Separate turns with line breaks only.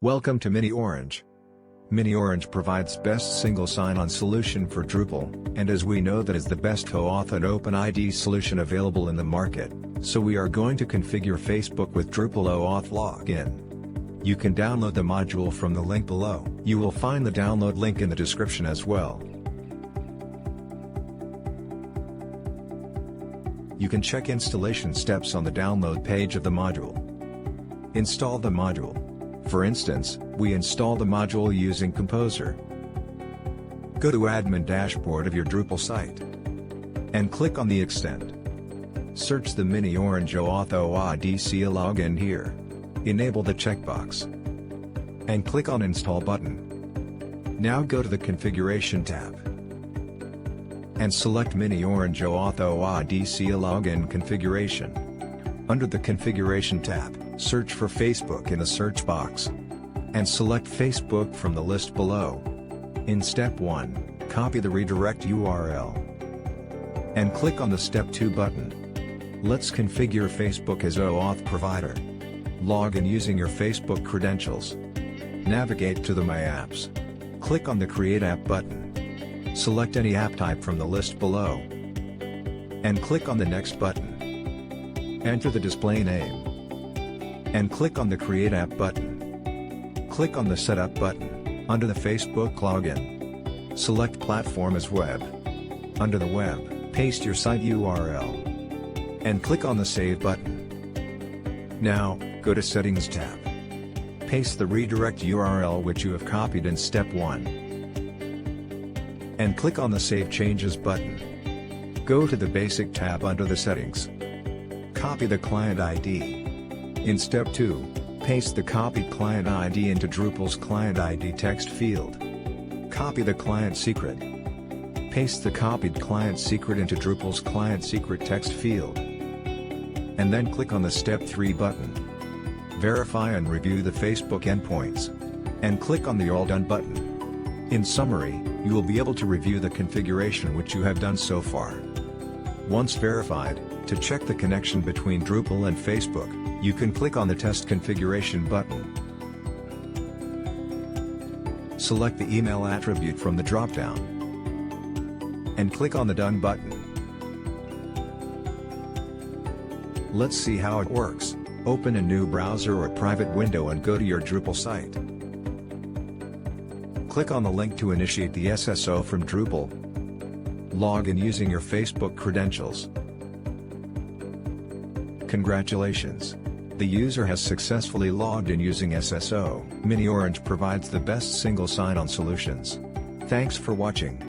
Welcome to Mini Orange. Mini Orange provides best single sign-on solution for Drupal, and as we know that is the best OAuth and OpenID solution available in the market, so we are going to configure Facebook with Drupal OAuth Login. You can download the module from the link below. You will find the download link in the description as well. You can check installation steps on the download page of the module. Install the module. For instance, we install the module using Composer. Go to Admin Dashboard of your Drupal site and click on the extent. Search the Mini Orange OAuth OADC login here. Enable the checkbox and click on Install button. Now go to the Configuration tab and select Mini Orange OAuth OADC login configuration. Under the Configuration tab, search for Facebook in the search box and select Facebook from the list below. In Step 1, copy the redirect URL and click on the Step 2 button. Let's configure Facebook as OAuth provider. Log in using your Facebook credentials. Navigate to the My Apps. Click on the Create App button. Select any app type from the list below and click on the Next button. Enter the display name and click on the Create App button. Click on the Setup button. Under the Facebook login, select Platform as Web. Under the Web, paste your site URL and click on the Save button. Now, go to Settings tab. Paste the redirect URL which you have copied in Step 1 and click on the Save Changes button. Go to the Basic tab under the Settings. Copy the client ID. In Step 2, paste the copied client ID into Drupal's client ID text field. Copy the client secret. Paste the copied client secret into Drupal's client secret text field. And then click on the Step 3 button. Verify and review the Facebook endpoints. And click on the All Done button. In summary, you will be able to review the configuration which you have done so far. Once verified, to check the connection between Drupal and Facebook, you can click on the Test Configuration button. Select the email attribute from the dropdown and click on the Done button. Let's see how it works. Open a new browser or private window and go to your Drupal site. Click on the link to initiate the SSO from Drupal. Log in using your Facebook credentials. Congratulations! The user has successfully logged in using SSO. Mini Orange provides the best single sign-on solutions. Thanks for watching.